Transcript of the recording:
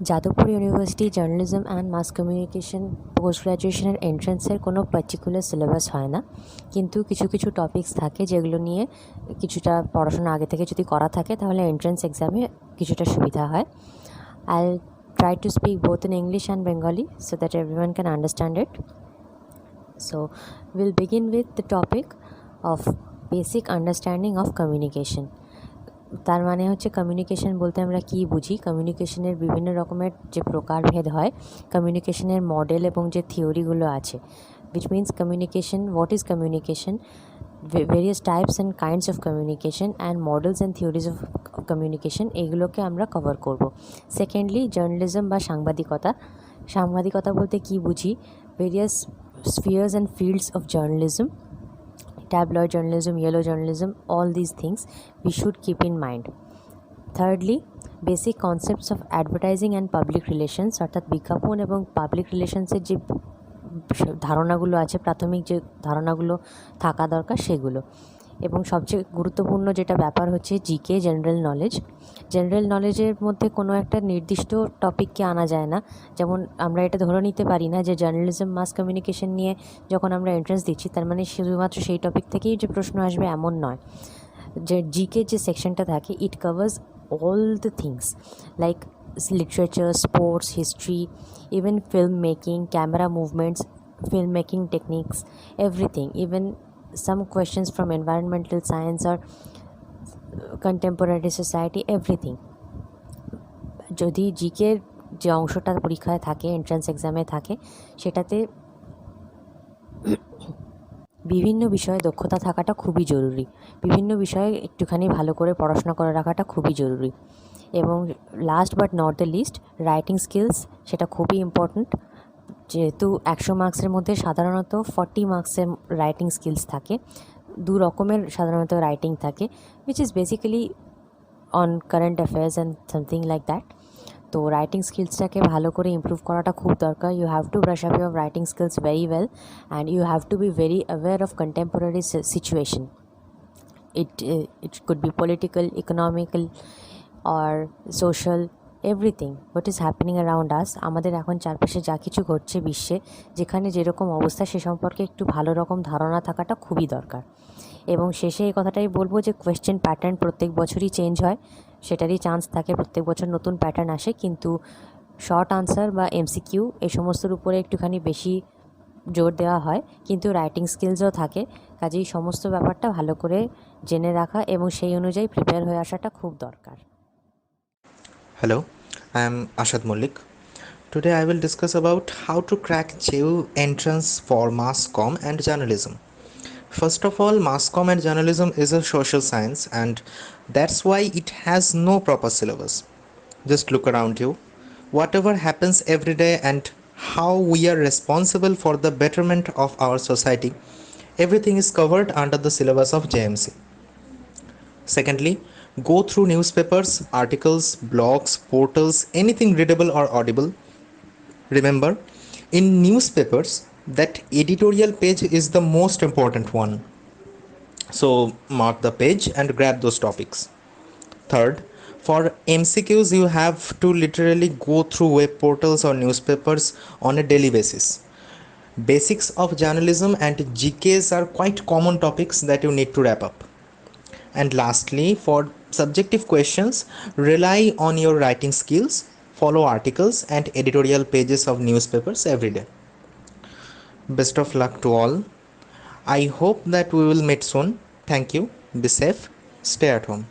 Jadavpur university journalism and mass communication post গ্র্যাজুয়েশনের এন্ট্রান্সের কোনো পার্টিকুলার সিলেবাস হয় না, কিন্তু কিছু কিছু টপিকস থাকে যেগুলো নিয়ে কিছুটা পড়াশোনা আগে থেকে যদি করা থাকে তাহলে এন্ট্রান্স এক্সামে কিছুটা সুবিধা হয়। I'll try to speak both in English and Bengali so that everyone can understand it. So we'll begin with the topic of basic understanding of communication. তার মানে হচ্ছে কমিউনিকেশন বলতে আমরা কী বুঝি, কমিউনিকেশনের বিভিন্ন রকমের যে প্রকারভেদ হয়, কমিউনিকেশনের মডেল এবং যে থিওরিগুলো আছে, which means communication, what is communication, various types and kinds of communication and models and theories of communication, এগুলোকে আমরা কভার করব। সেকেন্ডলি জার্নালিজম বা সাংবাদিকতা। সাংবাদিকতা বলতে কী বুঝি, various spheres and fields of journalism, tabloid journalism, yellow journalism, all these things we should keep in mind. Thirdly, basic concepts of advertising and public relations, অর্থাৎ বিজ্ঞাপন এবং পাবলিক রিলেশনসের যে ধারণাগুলো আছে, প্রাথমিক যে ধারণাগুলো থাকা দরকার সেগুলো। এবং সবচেয়ে গুরুত্বপূর্ণ যেটা ব্যাপার হচ্ছে জিকে, জেনারেল নলেজ। জেনারেল নলেজের মধ্যে কোনো একটা নির্দিষ্ট টপিককে আনা যায় না, যেমন আমরা এটা ধরে নিতে পারি না যে জার্নালিজম মাস কমিউনিকেশন নিয়ে যখন আমরা এন্ট্রান্স দিচ্ছি তার মানে শুধুমাত্র সেই টপিক থেকেই যে প্রশ্ন আসবে এমন নয়। যে জিকে যে সেকশনটা থাকে, ইট covers all the things like literature, sports, history, even film making, camera movements, film making techniques, everything, even some questions from environmental science or contemporary society, everything. যদি জিকের যে অংশটা পরীক্ষায় থাকে, এন্ট্রান্স এক্সামে থাকে, সেটাতে বিভিন্ন বিষয়ে দক্ষতা থাকাটা খুবই জরুরি, বিভিন্ন বিষয়ে একটুখানি ভালো করে পড়াশোনা করে রাখাটা খুবই জরুরি। এবং last but not the least, writing skills, সেটা খুবই ইম্পর্ট্যান্ট। যেহেতু 100 মার্কসের মধ্যে সাধারণত 40 মার্কসের রাইটিং স্কিলস থাকে, দু রকমের সাধারণত রাইটিং থাকে, which is basically on current affairs and something like that. তো রাইটিং স্কিলসটাকে ভালো করে ইমপ্রুভ করাটা খুব দরকার। You have to brush up your writing skills very well and you have to be very aware of contemporary situation. It could be political, economical or social, everything what is happening around us. আমাদের এখন চারপাশে যা কিছু ঘটছে বিশ্বে, যেখানে যেরকম অবস্থা সে সম্পর্কে একটু ভালো রকম ধারণা থাকাটা খুবই দরকার। এবং শেষে এই কথাটাই বলবো যে কোয়েশ্চেন প্যাটার্ন প্রত্যেক বছরই চেঞ্জ হয়, সেটারই চান্স থাকে, প্রত্যেক বছর নতুন প্যাটার্ন আসে, কিন্তু শর্ট আনসার বা এমসিকিউ এই সমস্তর উপরে একটুখানি বেশি জোর দেওয়া হয়, কিন্তু রাইটিং স্কিলসও থাকে। কাজেই সমস্ত ব্যাপারটা ভালো করে জেনে রাখা এবং সেই অনুযায়ী প্রিপেয়ার হয়ে আসাটা খুব দরকার। Hello, I am Ashad Mullik. Today I will discuss about how to crack JEE entrance for Mass Comm and Journalism. First of all, Mass Comm and Journalism is a social science, and that's why it has no proper syllabus. Just look around you. Whatever happens every day and how we are responsible for the betterment of our society, everything is covered under the syllabus of JMC. Secondly, go through newspapers, articles, blogs, portals, anything readable or audible. Remember, in newspapers, that editorial page is the most important one. So mark the page and grab those topics. Third, for MCQs, you have to literally go through web portals or newspapers on a daily basis. Basics of journalism and GKs are quite common topics that you need to wrap up. And lastly, for subjective questions, rely on your writing skills, follow articles and editorial pages of newspapers every day. Best of luck to all. I hope that we will meet soon. Thank you. Be safe. Stay at home.